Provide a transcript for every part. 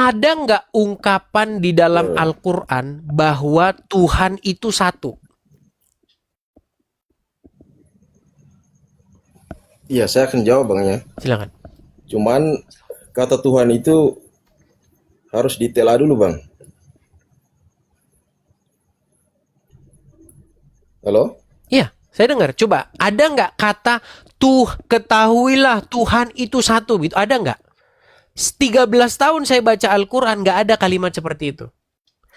Ada nggak ungkapan di dalam Al-Quran bahwa Tuhan itu satu? Iya, saya akan jawab Bang ya. Silakan. Cuman kata Tuhan itu harus ditela dulu Bang. Halo? Iya, saya dengar. Coba, ada nggak kata ketahuilah Tuhan itu satu gitu? Ada nggak? 13 tahun saya baca Al-Quran nggak ada kalimat seperti itu.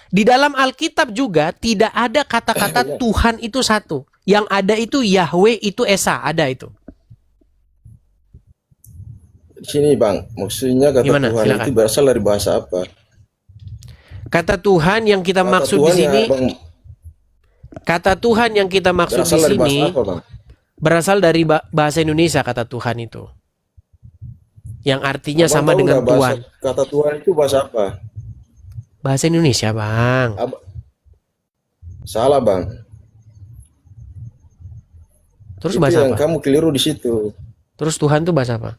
Di dalam Alkitab juga tidak ada kata-kata Tuhan itu satu. Yang ada itu Yahweh itu Esa, ada itu. Di sini Bang, maksudnya kata Gimana? Tuhan Silakan. itu berasal dari bahasa apa? Kata Tuhan yang kita Kata maksud di Tuhan sini, ya, Bang, kata Tuhan yang kita maksud berasal di dari bahasa sini apa Bang? berasal dari bahasa Indonesia kata Tuhan itu. Yang artinya Abang sama tahu dengan nggak bahasa, Tuhan. kata Tuhan itu bahasa apa? Bahasa Indonesia, Bang. Salah Bang. Terus Itu bahasa yang apa? kamu keliru di situ. Terus Tuhan tuh bahasa apa?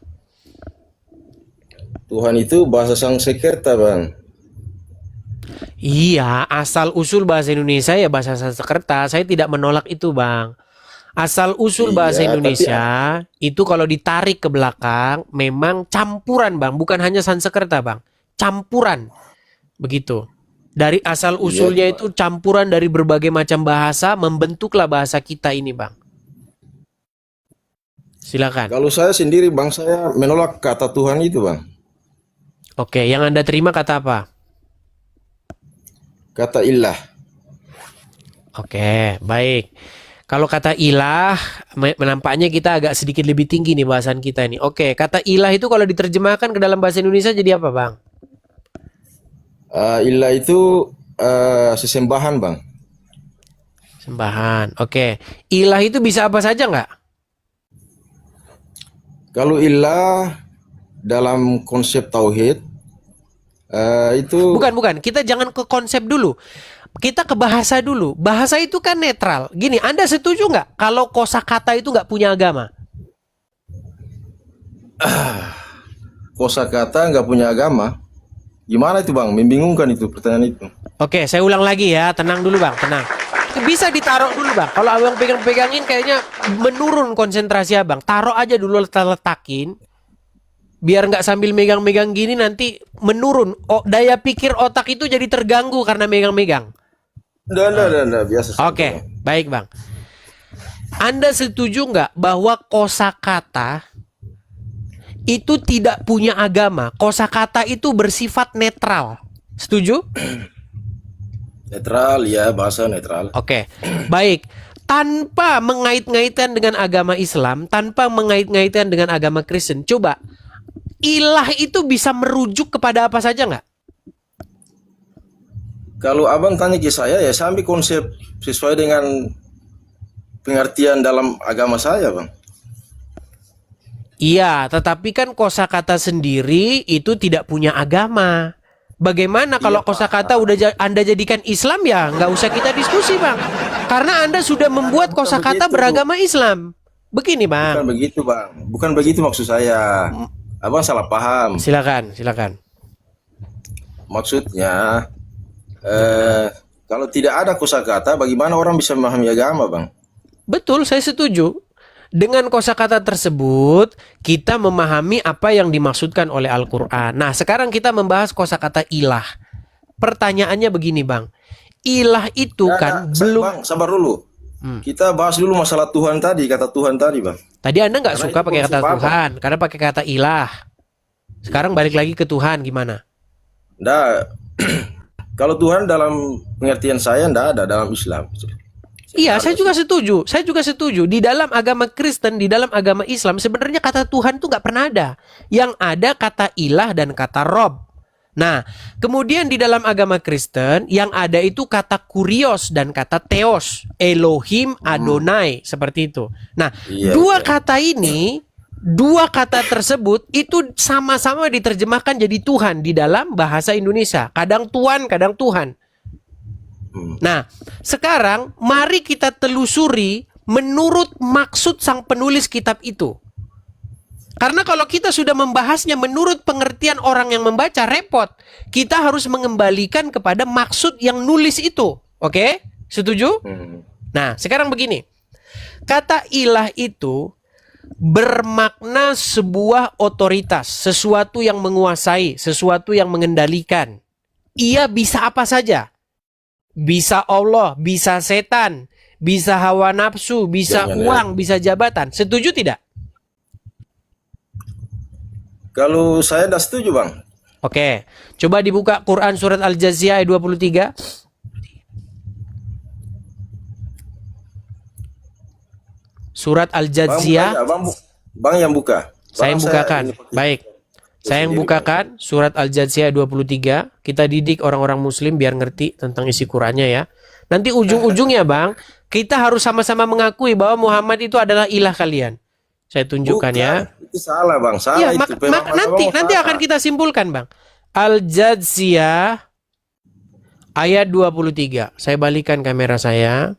Tuhan itu bahasa Sanskerta Bang. Iya, asal usul bahasa Indonesia ya bahasa Sanskerta. Saya tidak menolak itu, Bang. Asal usul bahasa Iya, Indonesia itu kalau ditarik ke belakang memang campuran, Bang, bukan hanya Sanskerta, Bang. Campuran. Begitu. Dari asal usulnya itu campuran dari berbagai macam bahasa membentuklah bahasa kita ini, Bang. Silakan. kalau saya sendiri Bang, saya menolak kata Tuhan itu Bang. Oke, yang Anda terima kata apa? Kata ilah. Oke, baik. Kalau kata ilah, menampaknya kita agak sedikit lebih tinggi nih bahasan kita ini. Oke, kata ilah itu kalau diterjemahkan ke dalam bahasa Indonesia jadi apa, Bang? Ilah itu sesembahan Bang. Sembahan. Oke. Ilah itu bisa apa saja nggak? Kalau ilah dalam konsep tauhid itu Bukan. Kita jangan ke konsep dulu. Kita ke bahasa dulu. Bahasa itu kan netral. Gini, Anda setuju nggak kalau kosakata itu nggak punya agama? kosakata nggak punya agama. Gimana itu Bang? Membingungkan itu pertanyaan itu. Oke, saya ulang lagi ya. Tenang dulu, Bang. Tenang. Bisa ditaruh dulu, Bang. Kalau Abang pegang-pegangin kayaknya menurun konsentrasi Abang. Taruh aja dulu, letakin. Biar nggak sambil megang-megang gini nanti menurun. Daya pikir otak itu jadi terganggu karena megang-megang. Nggak, biasa. Oke, baik Bang. Anda setuju nggak bahwa kosakata itu tidak punya agama? Kosakata itu bersifat netral. Setuju? Netral ya, bahasa netral. Oke, baik. Tanpa mengait-ngaitan dengan agama Islam, tanpa mengait-ngaitan dengan agama Kristen, coba ilah itu bisa merujuk kepada apa saja nggak? Kalau Abang tanya ke saya ya, saya ambil konsep sesuai dengan pengertian dalam agama saya Bang. Iya, tetapi kan kosakata sendiri itu tidak punya agama. Bagaimana kalau kosakata udah Anda jadikan Islam ya nggak usah kita diskusi Bang. Karena Anda sudah membuat kosakata beragama Islam. Begini Bang. Bukan begitu Bang. Bukan begitu maksud saya. Abang salah paham. Silakan. Maksudnya kalau tidak ada kosakata, bagaimana orang bisa memahami agama Bang? Betul, saya setuju. Dengan kosakata tersebut, kita memahami apa yang dimaksudkan oleh Al-Quran. Nah, sekarang kita membahas kosakata ilah. Pertanyaannya begini, Bang. Ilah itu belum... Bang, sabar dulu. Kita bahas dulu masalah Tuhan tadi, kata Tuhan tadi, Bang. Tadi Anda nggak suka pakai kata Tuhan, karena pakai kata ilah. Sekarang balik lagi ke Tuhan, gimana? Nggak. Kalau Tuhan dalam pengertian saya nggak ada dalam Islam. Iya, saya juga setuju. Di dalam agama Kristen, di dalam agama Islam, sebenarnya kata Tuhan itu nggak pernah ada. Yang ada kata ilah dan kata Rob. Nah, kemudian di dalam agama Kristen, yang ada itu kata kurios dan kata theos. Elohim, Adonai, seperti itu. Nah, dua kata tersebut itu sama-sama diterjemahkan jadi Tuhan di dalam bahasa Indonesia. Kadang Tuhan, kadang Tuhan. Nah, sekarang mari kita telusuri menurut maksud sang penulis kitab itu. Karena kalau kita sudah membahasnya menurut pengertian orang yang membaca, repot. Kita harus mengembalikan kepada maksud yang nulis itu. Oke? Setuju? Nah, sekarang begini. Kata ilah itu bermakna sebuah otoritas, sesuatu yang menguasai, sesuatu yang mengendalikan. Ia bisa apa saja. Bisa Allah, bisa setan, bisa hawa nafsu, bisa uang, bisa jabatan. Setuju tidak? Kalau saya tidak setuju, Bang. Oke, coba dibuka Quran surat Al-Jathiyah ayat 23. Surat Al-Jathiyah. Bang yang buka. Saya yang bukakan. Baik. Saya yang bukakan surat Al-Jathiyah 23. Kita didik orang-orang muslim biar ngerti tentang isi Qurannya ya. Nanti ujung-ujungnya, Bang, kita harus sama-sama mengakui bahwa Muhammad itu adalah ilah kalian. Saya tunjukkan ya. Itu salah, Bang. Salah Ya, itu. nanti akan kita simpulkan, Bang. Al-Jathiyah ayat 23. Saya balikan kamera saya.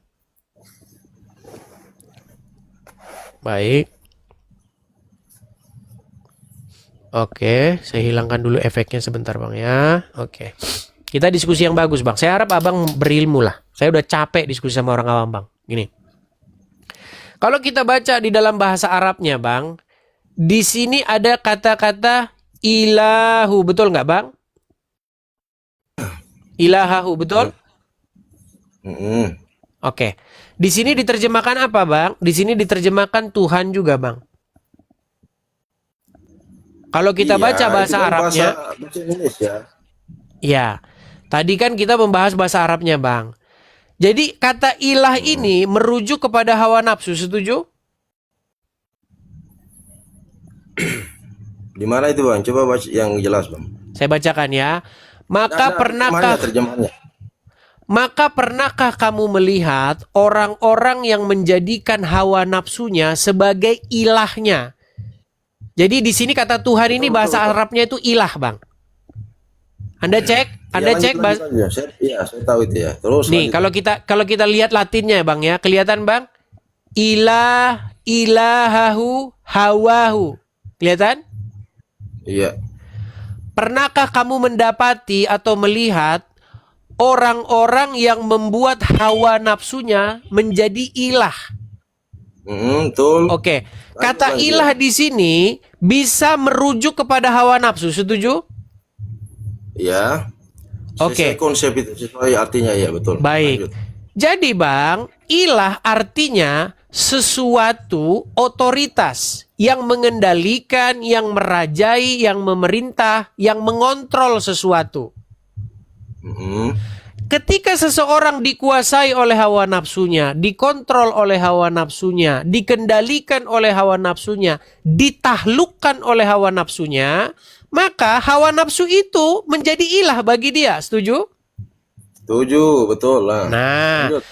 Baik. Oke, saya hilangkan dulu efeknya sebentar, Bang ya. Oke. Kita diskusi yang bagus, Bang. Saya harap Abang berilmu lah. Saya udah capek diskusi sama orang awam, Bang. Gini. Kalau kita baca di dalam bahasa Arabnya, Bang, di sini ada kata-kata ilahu, betul nggak, Bang? Ilahahu, betul? Oke. Di sini diterjemahkan apa, Bang? Di sini diterjemahkan Tuhan juga, Bang. Kalau kita baca bahasa Arabnya, bahasa Indonesia. ya. Tadi kan kita membahas bahasa Arabnya, Bang. Jadi kata ilah ini merujuk kepada hawa nafsu, setuju? Di mana itu, Bang? Coba baca yang jelas, Bang. Saya bacakan ya. Maka pernahkah kamu melihat orang-orang yang menjadikan hawa nafsunya sebagai ilahnya? Jadi di sini kata Tuhan ini bahasa Arabnya itu ilah, Bang. Anda cek, bahasa. Iya, saya tahu itu ya. Terus nih, kalau kita lihat Latinnya, Bang ya, kelihatan, Bang? Ilah, ilahahu, hawahu. Kelihatan? Iya. Pernahkah kamu mendapati atau melihat orang-orang yang membuat hawa nafsunya menjadi ilah? Betul. Oke. Kata ilah di sini bisa merujuk kepada hawa nafsu, setuju? Ya. Oke. Sesuai konsep itu, sesuai artinya ya, betul. Baik. Lanjut. Jadi, Bang, ilah artinya sesuatu otoritas yang mengendalikan, yang merajai, yang memerintah, yang mengontrol sesuatu. Ketika seseorang dikuasai oleh hawa nafsunya, dikontrol oleh hawa nafsunya, dikendalikan oleh hawa nafsunya, ditaklukkan oleh hawa nafsunya, maka hawa nafsu itu menjadi ilah bagi dia. Setuju? Setuju, betul lah. Nah, Lanjut.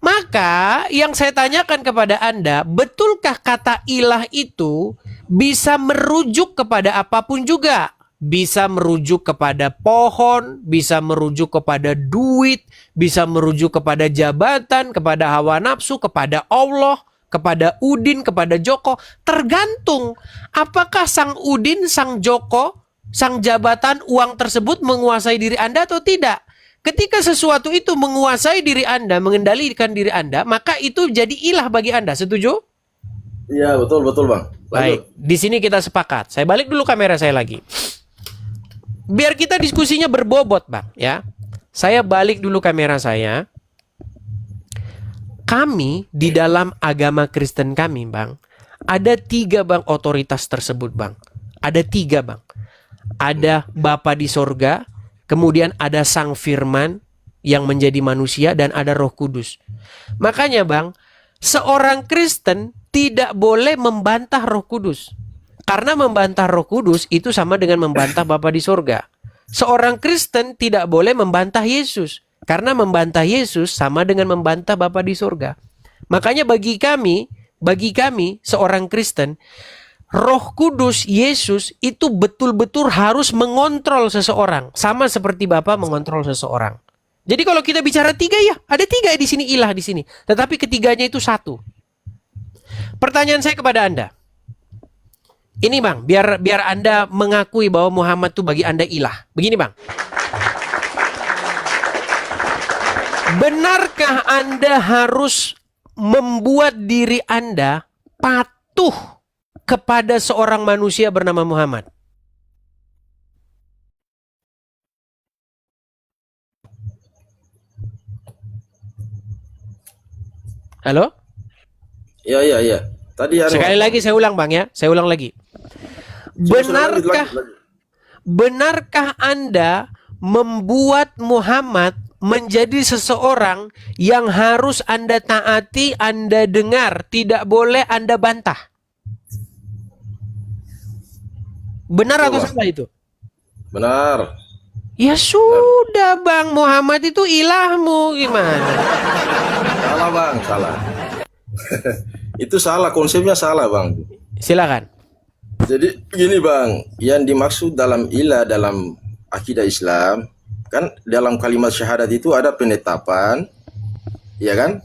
maka yang saya tanyakan kepada Anda, betulkah kata ilah itu bisa merujuk kepada apapun juga? Bisa merujuk kepada pohon, bisa merujuk kepada duit, bisa merujuk kepada jabatan, kepada hawa nafsu, kepada Allah, kepada Udin, kepada Joko. Tergantung apakah sang Udin, sang Joko, sang jabatan, uang tersebut menguasai diri Anda atau tidak. Ketika sesuatu itu menguasai diri Anda, mengendalikan diri Anda, maka itu jadi ilah bagi Anda. Setuju? Iya, betul, Bang. Lanjut. Baik, di sini kita sepakat. Saya balik dulu kamera saya lagi. Biar kita diskusinya berbobot, Bang, ya. Saya balik dulu kamera saya. Kami di dalam agama Kristen kami, Bang, ada 3, Bang, otoritas tersebut, Bang. Ada 3, Bang. Ada Bapa di sorga, kemudian ada Sang Firman yang menjadi manusia, dan ada Roh Kudus. Makanya, Bang, seorang Kristen tidak boleh membantah Roh Kudus. Karena membantah Roh Kudus itu sama dengan membantah Bapa di sorga. Seorang Kristen tidak boleh membantah Yesus. Karena membantah Yesus sama dengan membantah Bapa di sorga. Makanya bagi kami seorang Kristen, Roh Kudus, Yesus itu betul-betul harus mengontrol seseorang. Sama seperti Bapa mengontrol seseorang. Jadi kalau kita bicara 3, ya ada 3 di sini, ilah di sini. Tetapi ketiganya itu satu. Pertanyaan saya kepada Anda. Ini Bang, biar Anda mengakui bahwa Muhammad itu bagi Anda ilah. Begini Bang. Benarkah Anda harus membuat diri Anda patuh kepada seorang manusia bernama Muhammad? Halo? Iya, iya, iya. Tadi Sekali lagi saya ulang Bang ya. Saya ulang lagi. Benarkah Anda membuat Muhammad menjadi seseorang yang harus Anda taati, Anda dengar, tidak boleh Anda bantah? Benar atau salah itu? Benar. Ya sudah Bang, Muhammad itu ilahmu, gimana? Salah Bang, salah. Itu salah, konsepnya salah Bang. Silakan. Jadi begini Bang, yang dimaksud dalam ilah dalam akidah Islam, kan dalam kalimat syahadat itu ada penetapan, ya kan?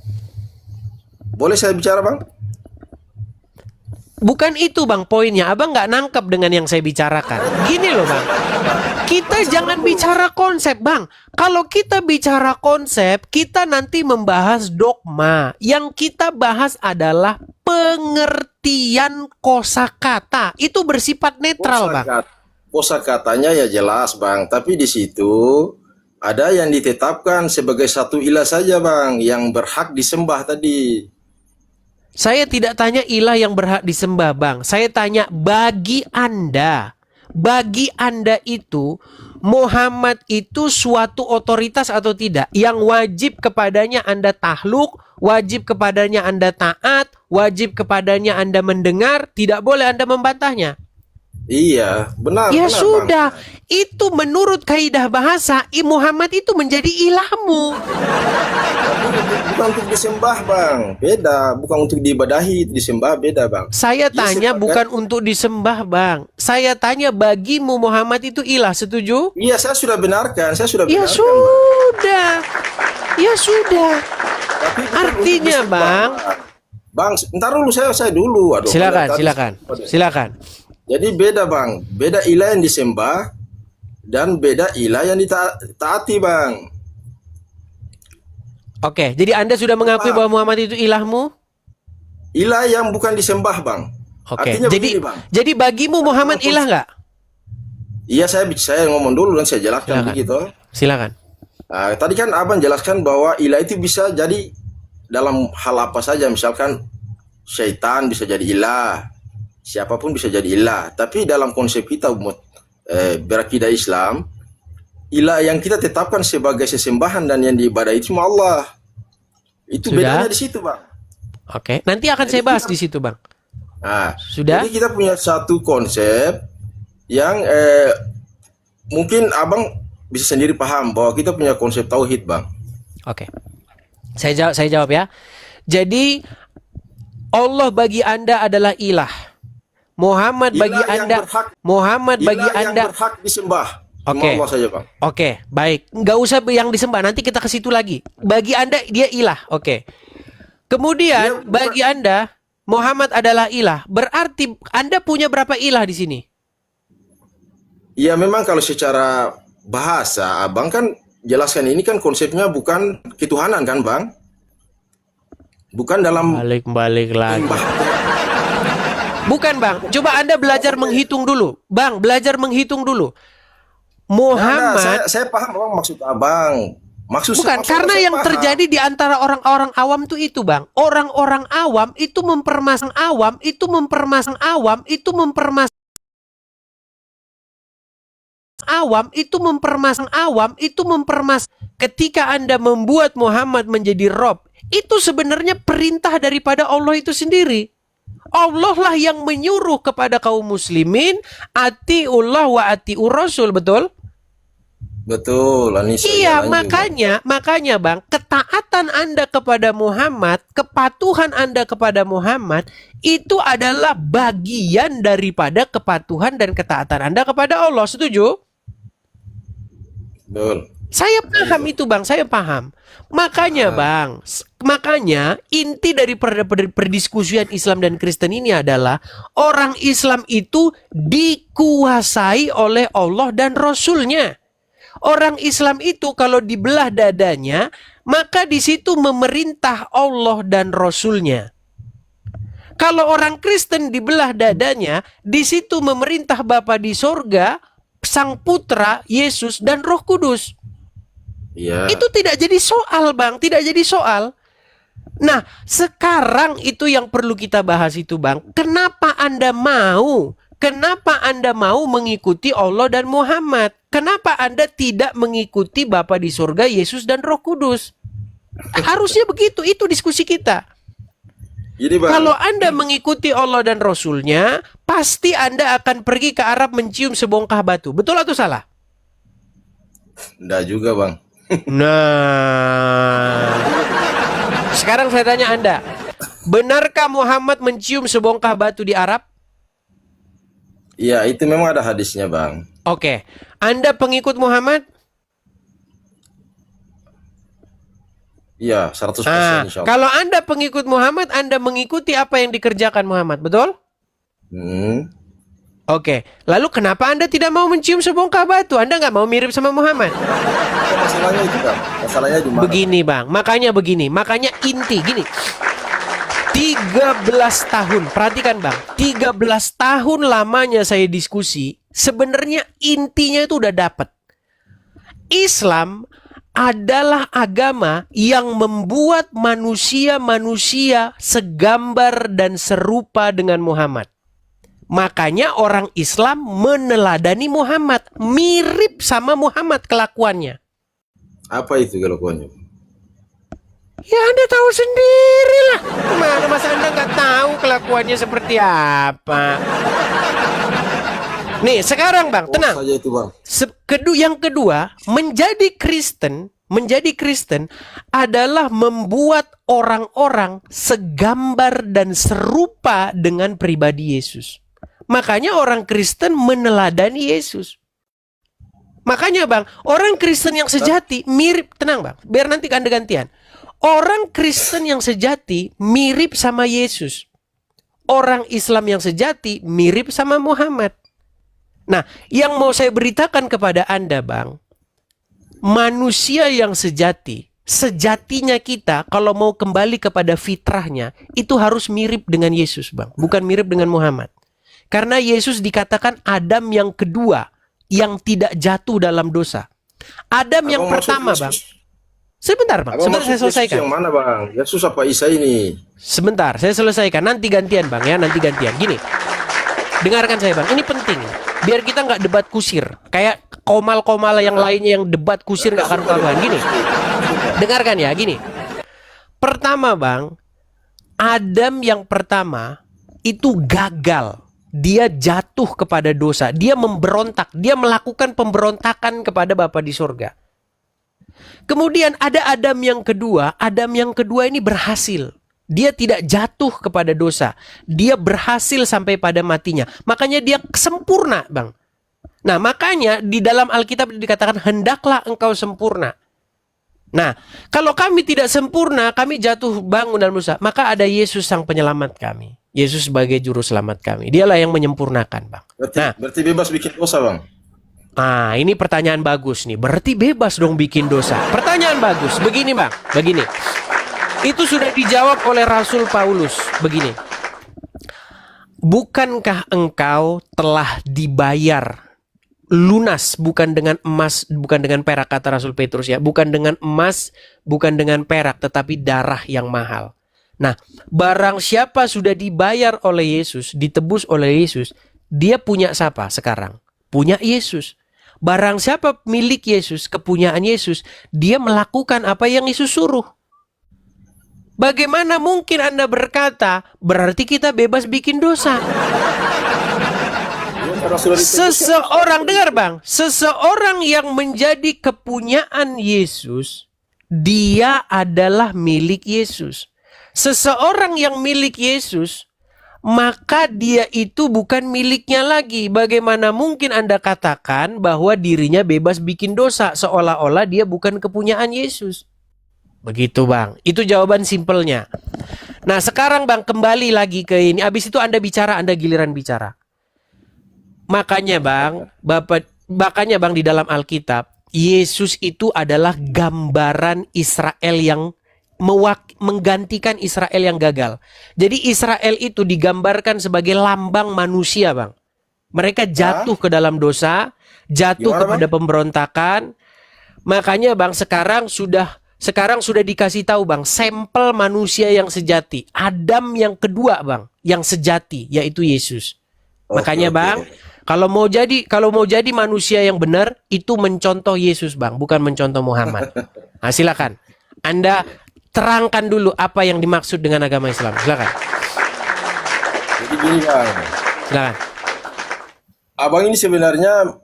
Boleh saya bicara Bang? Bukan itu Bang poinnya, Abang nggak nangkep dengan yang saya bicarakan. Gini loh Bang, kita jangan bicara konsep Bang. Kalau kita bicara konsep, kita nanti membahas dogma. Yang kita bahas adalah pengertian kosakata. Itu bersifat netral Bang. Kosakatanya ya jelas Bang, tapi di situ ada yang ditetapkan sebagai satu ilah saja Bang, yang berhak disembah tadi. Saya tidak tanya ilah yang berhak disembah Bang. Saya tanya bagi Anda itu Muhammad itu suatu otoritas atau tidak? Yang wajib kepadanya Anda takluk, wajib kepadanya Anda taat, wajib kepadanya Anda mendengar, tidak boleh Anda membantahnya. Iya, benar. Ya benar, sudah, Bang. itu menurut kaidah bahasa, Muhammad itu menjadi ilahmu. Bukan untuk disembah Bang, beda. Bukan untuk diibadahi, disembah beda Bang. Saya Dia tanya sebagai- bukan untuk disembah Bang. Saya tanya bagimu Muhammad itu ilah, setuju? Iya, saya sudah benarkan, Ya Bang. sudah. Ya sudah. Tapi bukan Artinya untuk disembah, Bang, Bang, ntar dulu saya dulu. Aduh, silakan, tadi- silakan. Jadi beda Bang, beda ilah yang disembah dan beda ilah yang ditaati Bang. Oke, jadi Anda sudah mengakui bahwa Muhammad itu ilahmu? Ilah yang bukan disembah Bang. Oke, Artinya jadi begini, Bang. jadi bagimu Muhammad ilah nggak? Iya, saya ngomong dulu dan saya jelaskan Silakan. begitu. Silakan. Nah, tadi kan Abang jelaskan bahwa ilah itu bisa jadi dalam hal apa saja, misalkan syaitan bisa jadi ilah, siapapun bisa jadi ilah. Tapi dalam konsep kita umat berakidah Islam, ilah yang kita tetapkan sebagai sesembahan dan yang diibadahi itu cuma Allah. Itu Sudah? bedanya di situ, Bang. Oke, nanti akan saya bahas di situ, Bang. Nah, Sudah? jadi kita punya satu konsep yang mungkin Abang bisa sendiri paham bahwa kita punya konsep tauhid, Bang. Oke. Saya jawab ya. Jadi Allah bagi Anda adalah ilah. Muhammad bagi Ilah yang Anda berhak- Muhammad bagi Ilah yang Anda. berhak disembah. Cuma Oke. Allah saja, Bang. Oke, baik. Nggak usah yang disembah. Nanti kita ke situ lagi. Bagi Anda dia ilah. Oke. Kemudian Dia bagi Anda Muhammad adalah ilah. Berarti Anda punya berapa ilah di sini? Ya memang kalau secara bahasa Abang kan jelaskan ini kan konsepnya bukan ketuhanan kan, Bang? Bukan dalam Balik lagi. menyembah. Bukan, Bang. Coba Anda belajar menghitung dulu. Bang, belajar menghitung dulu. Nah, Muhammad saya paham Bang maksud Abang. bukan, maksud karena saya yang paham. terjadi di antara orang-orang awam tuh itu, Bang. Orang-orang awam itu mempermasang awam, itu mempermasang awam, itu mempermasang awam, itu mempermasang awam, itu mempermas. Ketika Anda membuat Muhammad menjadi Rob, itu sebenarnya perintah daripada Allah itu sendiri. Allah lah yang menyuruh kepada kaum muslimin, atiullah wa atiur rasul, betul? Betul, Anissa. Iya, jalannya, makanya Bang, ketaatan Anda kepada Muhammad, kepatuhan Anda kepada Muhammad itu adalah bagian daripada kepatuhan dan ketaatan Anda kepada Allah. Setuju? Betul. Saya paham itu Bang, saya paham. Makanya Bang, makanya inti dari perdiskusian Islam dan Kristen ini adalah orang Islam itu dikuasai oleh Allah dan Rasulnya. Orang Islam itu kalau dibelah dadanya, maka di situ memerintah Allah dan Rasulnya. Kalau orang Kristen dibelah dadanya, di situ memerintah Bapa di sorga, Sang Putra, Yesus, dan Roh Kudus. Iya. Itu tidak jadi soal Bang, tidak jadi soal. Nah, sekarang itu yang perlu kita bahas itu Bang. Kenapa Anda mau? Kenapa Anda mau mengikuti Allah dan Muhammad? Kenapa Anda tidak mengikuti Bapa di surga, Yesus dan Roh Kudus? Harusnya begitu, itu diskusi kita. Jadi Bang, Kalau Anda mengikuti Allah dan Rasulnya, pasti Anda akan pergi ke Arab mencium sebongkah batu. Betul atau salah? enggak juga Bang. Nah, sekarang saya tanya Anda, benarkah Muhammad mencium sebongkah batu di Arab? Iya, itu memang ada hadisnya Bang. Oke, Anda pengikut Muhammad? Iya, 100% insya Allah. Kalau Anda pengikut Muhammad, Anda mengikuti apa yang dikerjakan Muhammad, betul? Oke, lalu kenapa Anda tidak mau mencium sebongkah batu? Anda nggak mau mirip sama Muhammad? Masalahnya itu Bang. Masalahnya di mana? Begini Bang, makanya inti gini. 13 tahun, perhatikan Bang, 13 tahun lamanya saya diskusi, sebenarnya intinya itu udah dapat. Islam adalah agama yang membuat manusia-manusia segambar dan serupa dengan Muhammad. Makanya orang Islam meneladani Muhammad, mirip sama Muhammad kelakuannya. Apa itu kelakuannya? Ya Anda tahu sendiri lah. Gimana masa Anda nggak tahu kelakuannya seperti apa? Nih sekarang Bang, tenang. Saja itu Bang. Yang kedua, menjadi Kristen adalah membuat orang-orang segambar dan serupa dengan pribadi Yesus. Makanya orang Kristen meneladani Yesus. Makanya Bang, orang Kristen yang sejati mirip, tenang Bang, biar nanti Anda gantian. Orang Kristen yang sejati mirip sama Yesus. Orang Islam yang sejati mirip sama Muhammad. Nah, yang mau saya beritakan kepada Anda Bang, manusia yang sejatinya kita kalau mau kembali kepada fitrahnya, itu harus mirip dengan Yesus Bang, bukan mirip dengan Muhammad. Karena Yesus dikatakan Adam yang kedua, yang tidak jatuh dalam dosa. Adam yang pertama Bang. Sebentar Bang, sebentar saya selesaikan. Yang mana Bang? Yesus apa Isa ini? Sebentar, saya selesaikan. Nanti gantian Bang ya, nanti gantian. Gini, dengarkan saya Bang, ini penting. Biar kita nggak debat kusir. Kayak komal-komal yang lainnya yang debat kusir nggak akan karuan. Gini, dengarkan ya, gini. Pertama Bang, Adam yang pertama itu gagal. Dia jatuh kepada dosa. Dia memberontak. Dia melakukan pemberontakan kepada Bapa di surga. Kemudian ada Adam yang kedua. Adam yang kedua ini berhasil. Dia tidak jatuh kepada dosa. Dia berhasil sampai pada matinya. Makanya dia sempurna Bang. Nah makanya di dalam Alkitab dikatakan hendaklah engkau sempurna. Nah kalau kami tidak sempurna, kami jatuh bangun dalam dosa, maka ada Yesus sang penyelamat kami. Yesus sebagai juru selamat kami. Dialah yang menyempurnakan Bang. Berarti bebas bikin dosa Bang. Ah, ini pertanyaan bagus nih. Berarti bebas dong bikin dosa. Pertanyaan bagus. Begini Bang, begini. Itu sudah dijawab oleh Rasul Paulus. Begini. Bukankah engkau telah dibayar lunas, bukan dengan emas, bukan dengan perak, kata Rasul Petrus ya. Bukan dengan emas, bukan dengan perak, tetapi darah yang mahal. Nah, barang siapa sudah dibayar oleh Yesus, ditebus oleh Yesus, dia punya siapa sekarang? Punya Yesus. Barang siapa milik Yesus, kepunyaan Yesus, dia melakukan apa yang Yesus suruh. Bagaimana mungkin Anda berkata, berarti kita bebas bikin dosa? Seseorang, dengar Bang, seseorang yang menjadi kepunyaan Yesus, dia adalah milik Yesus. Seseorang yang milik Yesus, maka dia itu bukan miliknya lagi. Bagaimana mungkin Anda katakan bahwa dirinya bebas bikin dosa, seolah-olah dia bukan kepunyaan Yesus? Begitu Bang, itu jawaban simpelnya. Nah sekarang Bang, kembali lagi ke ini. Habis itu Anda bicara, Anda giliran bicara. Makanya Bang, makanya Bang, di dalam Alkitab, Yesus itu adalah gambaran Israel yang menggantikan Israel yang gagal. Jadi Israel itu digambarkan sebagai lambang manusia Bang. Mereka jatuh ke dalam dosa, jatuh Gimana, kepada pemberontakan. Makanya Bang, sekarang sudah dikasih tahu Bang, sampel manusia yang sejati. Adam yang kedua Bang, yang sejati, yaitu Yesus. Makanya Bang, kalau mau jadi manusia yang benar, itu mencontoh Yesus Bang, bukan mencontoh Muhammad. Nah, silakan. Anda terangkan dulu apa yang dimaksud dengan agama Islam. Silakan. Jadi gini Bang, Silakan. Abang ini sebenarnya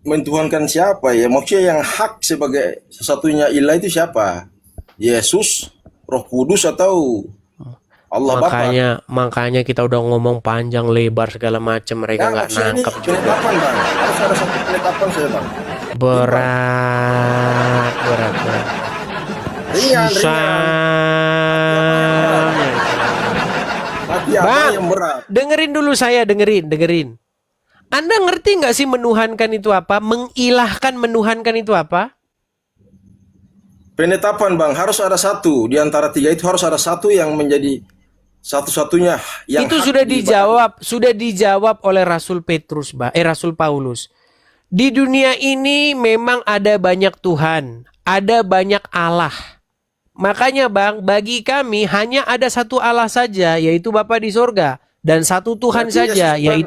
mentuhankan siapa ya? Maksudnya yang hak sebagai satu-satunya ilah itu siapa? Yesus, Roh Kudus, atau Allah Bapa? Makanya kita udah ngomong panjang lebar segala macam, mereka nggak maksudnya ini nangkep juga. penetapan Bang. Harus ada satu penetapan saja Bang. Berat. Ringan. Susah. Hati apa Bang, yang berat? dengerin dulu saya, dengerin. Anda ngerti nggak sih menuhankan itu apa? Mengilahkan, menuhankan itu apa? Penetapan Bang, harus ada satu. Di antara tiga itu harus ada satu yang menjadi satu-satunya yang Itu hak sudah dijawab oleh Rasul Rasul Paulus. Di dunia ini memang ada banyak Tuhan, ada banyak Allah. Makanya Bang, bagi kami hanya ada satu Allah saja, yaitu Bapa di sorga, dan satu Tuhan Berarti saja, Yesus yaitu